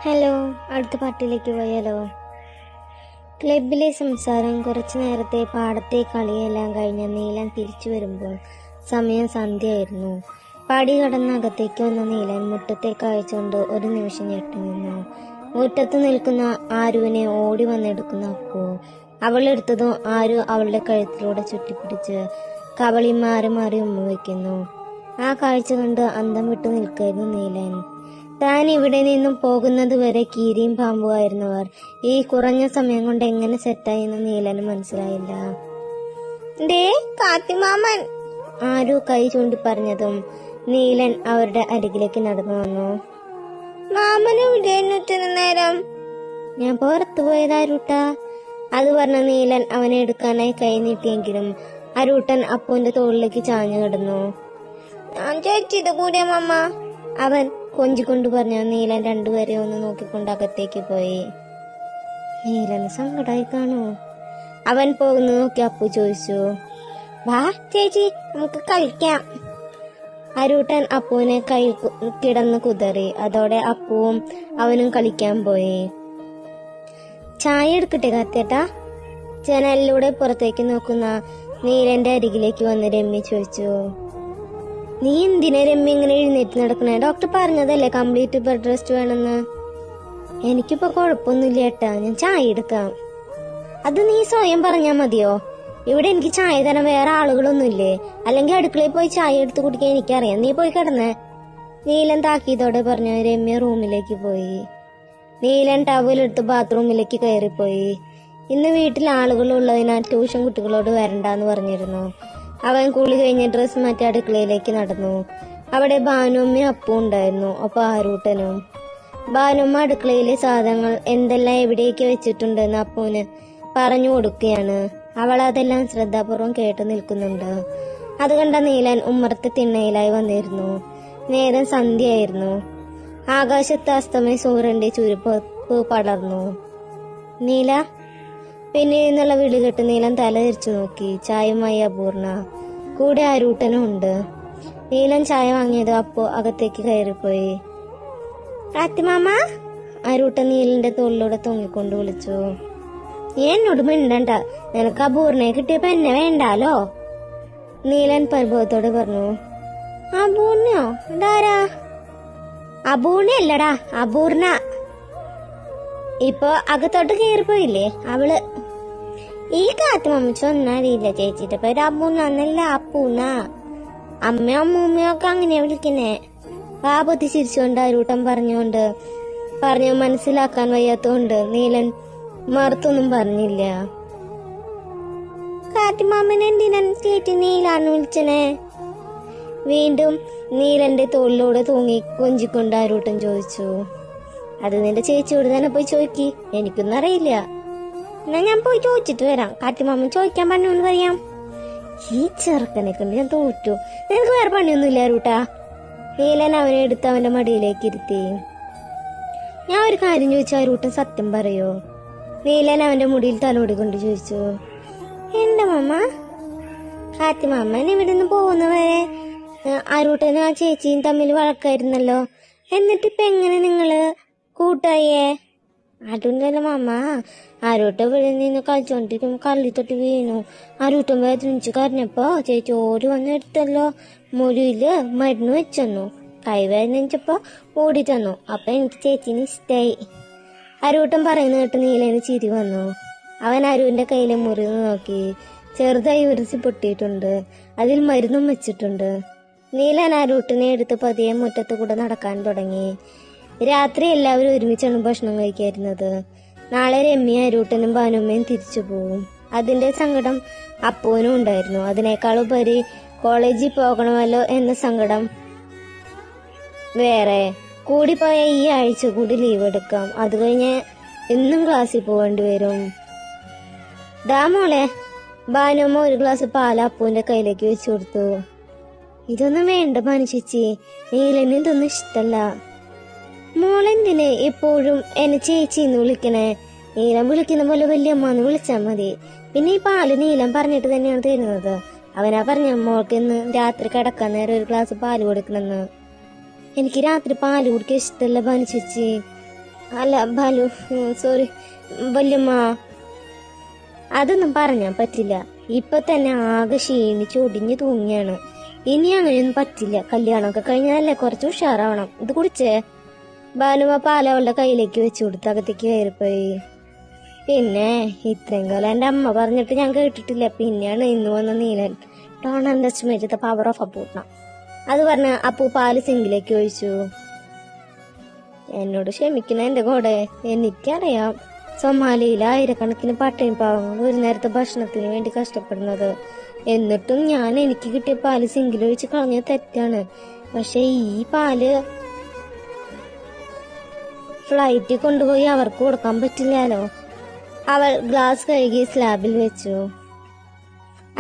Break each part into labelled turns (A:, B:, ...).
A: Hello, അടുത്ത പാട്ടിലേക്ക് പോയാലോ? ക്ലബിലെ സംസാരം കുറച്ചു നേരത്തെ പാടത്തെ കളിയെല്ലാം കഴിഞ്ഞ നീലൻ തിരിച്ചു വരുമ്പോൾ സമയം സന്ധ്യയായിരുന്നു. പടി കടന്ന് അകത്തേക്ക് വന്ന നീലൻ മുറ്റത്തെ കാഴ്ചകൊണ്ട് ഒരു നിമിഷം ഞെട്ടി നിന്നു. മുറ്റത്ത് നിൽക്കുന്ന ആരുവിനെ ഓടി വന്നെടുക്കുന്ന അപ്പു അവളെടുത്തതും ആരു അവളുടെ കഴുത്തിലൂടെ ചുറ്റിപ്പിടിച്ച് കവളി മാറി മാറി ഉമ്മ വയ്ക്കുന്നു. ആ കാഴ്ച കണ്ട് അന്തം വിട്ടു നിൽക്കായിരുന്നു നീലൻ. താൻ ഇവിടെ നിന്നും പോകുന്നത് വരെ കീരിയും പാമ്പുമായിരുന്നവർ ഈ കുറഞ്ഞ സമയം കൊണ്ട് എങ്ങനെ സെറ്റായെന്ന് നീലന് മനസ്സിലായില്ല. കാത്തിമാമൻ, ആരു കൈ ചൂണ്ടി പറഞ്ഞതും നീലൻ അവരുടെ അരികിലേക്ക് നടന്നു വന്നു. മാമന് നേരം ഞാൻ പുറത്തു പോയതാരൂട്ടാ. അത് പറഞ്ഞ നീലൻ അവനെ എടുക്കാനായി കൈ നീട്ടിയെങ്കിലും അരൂട്ടൻ അപ്പുവിന്റെ തോളിലേക്ക് ചാഞ്ഞു കിടന്നു. ഞാൻ ചേച്ചിയുടെ കൂടെ മമ്മ, അവൻ കൊഞ്ചിക്കൊണ്ട് പറഞ്ഞ. നീലൻ രണ്ടുപേരെ ഒന്ന് നോക്കിക്കൊണ്ട് അകത്തേക്ക് പോയി. നീലന് സങ്കടായി കാണൂ. അവൻ പോകുന്ന നോക്കി അപ്പു ചോദിച്ചു, വാ ചേച്ചി നമുക്ക് കളിക്കാം. അരൂട്ടൻ അപ്പുവിനെ കൈ കിടന്ന് കുതറി. അതോടെ അപ്പുവും അവനും കളിക്കാൻ പോയി. ചായ എടുക്കട്ടെ കാത്തേട്ടാ? ജനലിലൂടെ പുറത്തേക്ക് നോക്കുന്ന നീലന്റെ അരികിലേക്ക് വന്ന് രമ്യ ചോദിച്ചു. നീ എന്തിനാ രമ്യ ഇങ്ങനെ എഴുന്നേറ്റ് നടക്കണേ? ഡോക്ടർ പറഞ്ഞതല്ലേ കംപ്ലീറ്റ് ബെഡ് റെസ്റ്റ് വേണമെന്ന്. എനിക്കിപ്പോ കുഴപ്പമൊന്നുമില്ല ഏട്ടാ, ഞാൻ ചായ എടുക്കാം. അത് നീ സ്വയം പറഞ്ഞാ മതിയോ? ഇവിടെ എനിക്ക് ചായ തരാൻ വേറെ ആളുകളൊന്നുമില്ലേ? അല്ലെങ്കിൽ അടുക്കളയിൽ പോയി ചായ എടുത്ത് കുടിക്കാൻ എനിക്കറിയാം. നീ പോയി കിടന്നേ. നീലൻ താക്കീതോടെ പറഞ്ഞു. രമ്യ റൂമിലേക്ക് പോയി. നീലൻ ടവലെടുത്ത് ബാത്റൂമിലേക്ക് കയറിപ്പോയി. ഇന്ന് വീട്ടിൽ ആളുകൾ ഉള്ളതിനാൽ ട്യൂഷൻ കുട്ടികളോട് വരണ്ടെന്ന് പറഞ്ഞിരുന്നു. അവൻ കുളി കഴിഞ്ഞ് ഡ്രസ് മാറ്റി അടുക്കളയിലേക്ക് നടന്നു. അവിടെ ഭാനുമ്മയും അപ്പു ഉണ്ടായിരുന്നു, ഒപ്പം ആരൂട്ടനും. ഭാനുമ്മ അടുക്കളയിലെ സാധനങ്ങൾ എന്തെല്ലാം എവിടേക്ക് വെച്ചിട്ടുണ്ടെന്ന് അപ്പുവിന് പറഞ്ഞു കൊടുക്കുകയാണ്. അവൾ അതെല്ലാം ശ്രദ്ധാപൂർവം കേട്ടു നിൽക്കുന്നുണ്ട്. അത് കണ്ട നീലൻ ഉമ്മറത്തെ തിണ്ണയിലായി വന്നിരുന്നു. നേരം സന്ധ്യയായിരുന്നു. ആകാശത്ത് അസ്തമയ സൂര്യന്റെ ചുരുപ്പ് പടർന്നു. നീല, പിന്നെ നിന്നുള്ള വിളി കെട്ട് നീലൻ തല തിരിച്ചു നോക്കി. ചായയുമായി അപൂർണ, കൂടെ ആരൂട്ടനും ഉണ്ട്. നീലൻ ചായ വാങ്ങിയത് അപ്പോ അകത്തേക്ക് കയറിപ്പോയി. കാത്തിമാമ, ആരൂട്ടൻ നീലന്റെ തോളിലൂടെ തൂങ്ങിക്കൊണ്ട് വിളിച്ചു. നീ എന്നോട് മിണ്ടണ്ട, നിനക്ക് അപൂർണയെ കിട്ടിയപ്പോ എന്നെ വേണ്ടാലോ. നീലൻ പരിഭവത്തോടെ പറഞ്ഞു. അപൂർണയോ? ഇതാരാ? അപൂർണയല്ലടാ, അപൂർണ. ഇപ്പൊ അകത്തോട്ട് കയറിപ്പോയില്ലേ അവള്. ഈ കാത്തുമമ്മ ഒന്നറിയില്ല, ചേച്ചിയുടെ പേര് അപ്പൂന്ന എന്നല്ല, അപ്പൂന്ന. അമ്മയും അമ്മൂമ്മയും ഒക്കെ അങ്ങനെയാ വിളിക്കുന്നേ. പാപത്തി ചിരിച്ചുകൊണ്ട് അരൂട്ടം പറഞ്ഞു മനസ്സിലാക്കാൻ വയ്യാത്തോണ്ട് നീലൻ മറുത്തൊന്നും പറഞ്ഞില്ല. കാറ്റുമാമനെ എന്തിനാ ചേച്ചി നീലാന്ന് വിളിച്ചനെ? വീണ്ടും നീലന്റെ തോളിലൂടെ തൂങ്ങി കൊഞ്ചിക്കൊണ്ട് അരൂട്ടം ചോദിച്ചു. അത് നിന്റെ ചേച്ചിയോട് തന്നെ പോയി ചോദിക്കി, എനിക്കൊന്നും അറിയില്ല. എന്നാ ഞാൻ പോയി ചോദിച്ചിട്ട് വരാം. കാറ്റുമാമൻ ചോദിക്കാൻ പണിയൊന്ന് പറയാം. ഈ ചെറുക്കനെ കൊണ്ട് ഞാൻ തോറ്റു. നിനക്ക് വേറെ പണിയൊന്നുമില്ല അരൂട്ടാ. നീലൻ അവനെ എടുത്ത് അവന്റെ മടിയിലേക്ക് ഇരുത്തി. ഞാൻ ഒരു കാര്യം ചോദിച്ചാൽ അരൂട്ടൻ സത്യം പറയോ? നീലൻ അവന്റെ മുടിയിൽ തലോടിക്കൊണ്ട് ചോദിച്ചു. എന്റെ മമ്മ, കാറ്റുമാമൻ ഇവിടെ നിന്ന് പോകുന്നവരെ അരൂട്ടനും ആ ചേച്ചിയും തമ്മിൽ വഴക്കായിരുന്നല്ലോ. എന്നിട്ടിപ്പൊ എങ്ങനെ നിങ്ങള് കൂട്ടായേ? അതുണ്ടല്ലോ മാമ, ആരൂട്ട ഇവിടെ നിന്ന് കളിച്ചോണ്ടിരിക്കുമ്പോ കള്ളി തൊട്ട് വീണു. ആരൂട്ടം വേദനിച്ചു കരഞ്ഞപ്പോ ചേച്ചി ഓടി വന്നെടുത്തല്ലോ. മുറിയില് മരുന്ന് വെച്ചെന്നു. കൈ വേദനിച്ചപ്പോ ഓടി തന്നു. അപ്പൊ എനിക്ക് ചേച്ചിന് ഇഷ്ടായി. അരൂട്ടം പറയുന്ന കേട്ട് നീലന് ചിരി വന്നു. അവൻ അരുവിന്റെ കയ്യിലെ മുറിവ് നോക്കി. ചെറുതായി ഉരസി പൊട്ടിയിട്ടുണ്ട്. അതിൽ മരുന്നും വെച്ചിട്ടുണ്ട്. നീലൻ അരൂട്ടനെ എടുത്ത് പതിയെ മുറ്റത്ത് കൂടെ നടക്കാൻ തുടങ്ങി. രാത്രി എല്ലാവരും ഒരുമിച്ചാണ് ഭക്ഷണം കഴിക്കായിരുന്നത്. നാളെ രമ്യ അരൂട്ടനും ഭാനുമ്മയും തിരിച്ചു പോവും. അതിന്റെ സങ്കടം അപ്പുവിനും ഉണ്ടായിരുന്നു. അതിനേക്കാളുപരി കോളേജിൽ പോകണമല്ലോ എന്ന സങ്കടം വേറെ. കൂടിപ്പോയ ഈ ആഴ്ച കൂടി ലീവ് എടുക്കാം. അത് കഴിഞ്ഞ് എന്നും ക്ലാസ്സിൽ പോവേണ്ടി വരും. ദാ മോളെ, ഭാനുമ്മ ഒരു ഗ്ലാസ് പാൽ അപ്പുവിന്റെ കയ്യിലേക്ക് വെച്ചു കൊടുത്തു. ഇതൊന്നും വേണ്ട മനുഷ്യച്ചി, നീലന് ഇതൊന്നും ഇഷ്ടല്ല. മോളെന്തിന് എപ്പോഴും എന്നെ ചേച്ചിന്ന് വിളിക്കണേ? നീലം വിളിക്കുന്ന പോലെ വല്യമ്മന്ന് വിളിച്ചാ മതി. പിന്നെ ഈ പാല് നീലം പറഞ്ഞിട്ട് തന്നെയാണ് തരുന്നത്. അവനാ പറഞ്ഞ മോൾക്ക് ഇന്ന് രാത്രി കിടക്കാൻ നേരം ഒരു ഗ്ലാസ് പാല് കൊടുക്കണമെന്ന്. എനിക്ക് രാത്രി പാല് കുടിക്കാൻ ഇഷ്ടമല്ല ഭാനു ചേച്ചി. അല്ല ബാലു, സോറി വല്യമ്മ, അതൊന്നും പറഞ്ഞാൻ പറ്റില്ല. ഇപ്പൊ തന്നെ ആകെ ക്ഷീണിച്ച് ഒടിഞ്ഞു തൂങ്ങിയാണ്. ഇനി അങ്ങനെയൊന്നും പറ്റില്ല. കല്യാണമൊക്കെ കഴിഞ്ഞാലല്ലേ കുറച്ച് ഉഷാറാവണം. ഇത് കുടിച്ചേ. ബാലുവ പാല അവളുടെ കയ്യിലേക്ക് വെച്ചു കൊടുത്ത് അകത്തേക്ക് കയറിപ്പോയി. പിന്നെ ഇത്രയും കാലം എന്റെ അമ്മ പറഞ്ഞിട്ട് ഞാൻ കേട്ടിട്ടില്ല. പിന്നെയാണ് ഇന്ന് വന്ന Neelan. Don't underestimate the power of Apputta. അത് പറഞ്ഞ അപ്പു പാല് സിങ്കിലേക്ക് ഒഴിച്ചു. എന്നോട് ക്ഷമിക്കണ എന്റെ കൂടെ. എനിക്കറിയാം സൊമാലിയിൽ ആയിരക്കണക്കിന് പട്ടിണി പാവങ്ങൾ ഒരു നേരത്തെ ഭക്ഷണത്തിന് വേണ്ടി കഷ്ടപ്പെടുന്നത്. എന്നിട്ടും ഞാൻ എനിക്ക് കിട്ടിയ പാല് സിങ്കിലൊഴിച്ച് കളഞ്ഞ തെറ്റാണ്. പക്ഷെ ഈ പാല് ഫ്ലൈറ്റിൽ കൊണ്ടുപോയി അവർക്ക് കൊടുക്കാൻ പറ്റില്ലല്ലോ. അവൾ ഗ്ലാസ് കഴുകി സ്ലാബിൽ വെച്ചു.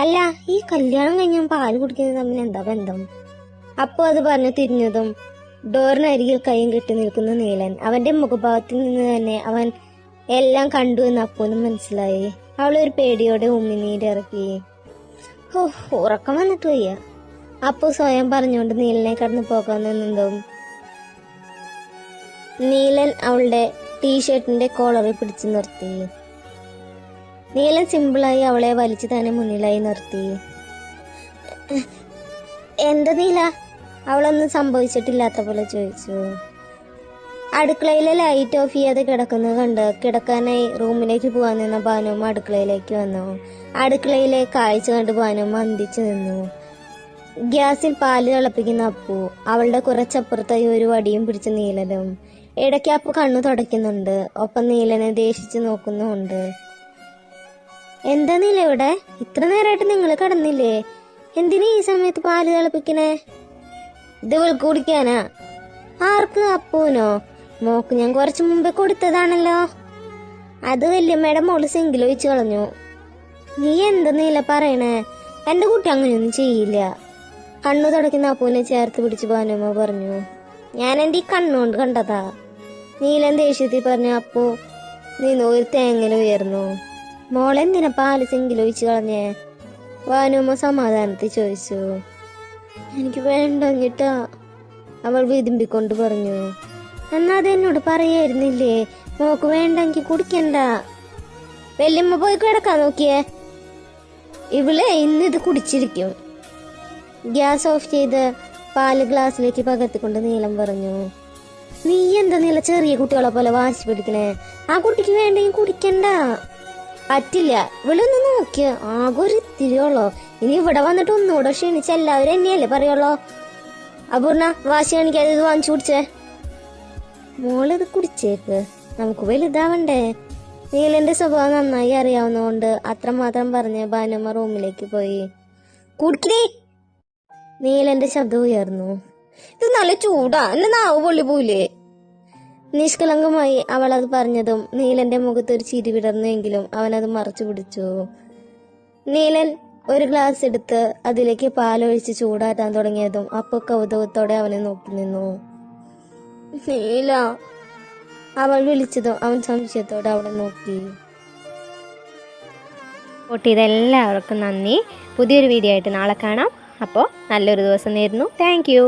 A: അല്ല, ഈ കല്യാണം കഴിഞ്ഞും പാല് കുടിക്കുന്നത് തമ്മിൽ എന്താ ബന്ധം? അപ്പോ അത് പറഞ്ഞു തിരിഞ്ഞതും ഡോറിനരികിൽ കൈയും കെട്ടി നിൽക്കുന്ന നീലൻ. അവന്റെ മുഖഭാവത്തിൽ നിന്ന് തന്നെ അവൻ എല്ലാം കണ്ടു എന്ന് അപ്പോനും മനസ്സിലായി. അവളൊരു പേടിയോടെ ഉമ്മിനീരിറക്കി. ഓ, ഉറക്കം വന്നിട്ട് വയ്യ. അപ്പോ സ്വയം പറഞ്ഞുകൊണ്ട് നീലനെ കടന്നു പോകാൻ നിന്നതും നീലൻ അവളുടെ ടീഷർട്ടിന്റെ കോളറിൽ പിടിച്ചു നിർത്തി. നീലൻ സിമ്പിളായി അവളെ വലിച്ചു തന്നെ മുന്നിലായി നിർത്തി. എന്താ നീല? അവളൊന്നും സംഭവിച്ചിട്ടില്ലാത്ത പോലെ ചോദിച്ചു. അടുക്കളയിലെ ലൈറ്റ് ഓഫ് ചെയ്യാതെ കിടക്കുന്നത് കണ്ട് കിടക്കാനായി റൂമിലേക്ക് പോകാൻ നിന്ന ഭാനുവും അടുക്കളയിലേക്ക് വന്നു. അടുക്കളയിലെ കാഴ്ച കണ്ട് ഭാനു മന്ദിച്ചു നിന്നു. ഗ്യാസിൽ പാല് തിളപ്പിക്കുന്ന അപ്പു, അവളുടെ കുറച്ചപ്പുറത്തായി ഒരു വടിയും പിടിച്ച നീലനും. ഇടയ്ക്ക് അപ്പു കണ്ണു തുടയ്ക്കുന്നുണ്ട്, ഒപ്പം നീലനെ ദേഷിച്ചു നോക്കുന്നുമുണ്ട്. എന്താ നീല ഇവിടെ? ഇത്ര നേരമായിട്ട് നിങ്ങൾ കിടന്നില്ലേ? എന്തിനാ ഈ സമയത്ത് പാല് തിളപ്പിക്കണേ? ഇത് വിൾക്ക് കുടിക്കാനാ. ആർക്ക്? അപ്പൂനോ? മോക്ക് ഞാൻ കുറച്ചു മുമ്പേ കൊടുത്തതാണല്ലോ. അത് വല്യമ്മയുടെ മോള് സിങ്കിൽ ഒഴിച്ചു കളഞ്ഞു. നീ എന്താ നീല പറയണേ? എന്റെ കുട്ടി അങ്ങനെയൊന്നും ചെയ്യില്ല. കണ്ണു തുടയ്ക്കുന്ന അപ്പൂനെ ചേർത്ത് പിടിച്ച് ഭാനുമ്മ പറഞ്ഞു. ഞാൻ എന്റെ ഈ കണ്ണുകൊണ്ട് കണ്ടതാ. നീലൻ ദേഷ്യത്തിൽ പറഞ്ഞു. അപ്പു നീന്ന് ഒരു തേങ്ങൽ ഉയർന്നു. മോളെന്തിനാ പാല് സിങ്കിൽ ഒഴിച്ചു കളഞ്ഞേ? ഭാനുമ്മ സമാധാനത്തിൽ ചോദിച്ചു. എനിക്ക് വേണ്ടങ്ങിട്ടാ, അവൾ വിതുമ്പിക്കൊണ്ട് പറഞ്ഞു. എന്നാ അത് എന്നോട് പറയായിരുന്നില്ലേ? മോക്ക് വേണ്ടെങ്കിൽ കുടിക്കണ്ട. വല്യമ്മ പോയി കിടക്കാൻ നോക്കിയേ. ഇവളെ ഇന്നിത് കുടിച്ചിരിക്കും. ഗ്യാസ് ഓഫ് ചെയ്ത് പാല് ഗ്ലാസ്സിലേക്ക് പകർത്തിക്കൊണ്ട് നീലം പറഞ്ഞു. നീ എന്താ നീല ചെറിയ കുട്ടികളെ പോലെ വാശി പിടിക്കണേ? ആ കുട്ടിക്ക് വേണ്ടെങ്കിൽ കുടിക്കണ്ട. പറ്റില്ല. ഇവളൊന്ന് നോക്കിയ ആകെ ഒരു ഇത്തിരിയുള്ളോ. ഇനി ഇവിടെ വന്നിട്ട് ഒന്നുകൂടെ ക്ഷീണിച്ച എല്ലാവരും എന്നെയല്ലേ പറയുള്ളോ. അപൂർണ, വാശി കാണിക്കാതെ ഇത് വാങ്ങിച്ചു കുടിച്ചേ. മോളിത് കുടിച്ചേക്ക്, നമുക്ക് വലുതാവണ്ടേ. നീലന്റെ സ്വഭാവം നന്നായി അറിയാവുന്നതുകൊണ്ട് അത്രമാത്രം പറഞ്ഞ് ഭാനുമ്മ റൂമിലേക്ക് പോയി. കുടിക്കേ. നീലന്റെ ശബ്ദം ഉയർന്നു. ഇത് നല്ല ചൂടാ, എന്റെ നാവ് പൊള്ളി പോയില്ലേ? നിഷ്കളങ്കമായി അവൾ അത് പറഞ്ഞതും നീലന്റെ മുഖത്ത് ഒരു ചിരി വിടർന്നുവെങ്കിലും അവനത് മറച്ചു പിടിച്ചു. നീലൻ ഒരു ഗ്ലാസ് എടുത്ത് അതിലേക്ക് പാലൊഴിച്ച് ചൂടാറ്റാൻ തുടങ്ങിയതും അപ്പൊ കൗതുകത്തോടെ അവനെ നോക്കി നിന്നു. നീല, അവൾ വിളിച്ചതും അവൻ സംശയത്തോടെ അവളെ നോക്കി.
B: ഇതെല്ലാവർക്കും നന്ദി. പുതിയൊരു വീഡിയോ ആയിട്ട് നാളെ കാണാം. അപ്പോൾ നല്ലൊരു ദിവസം നേരുന്നു. Thank you.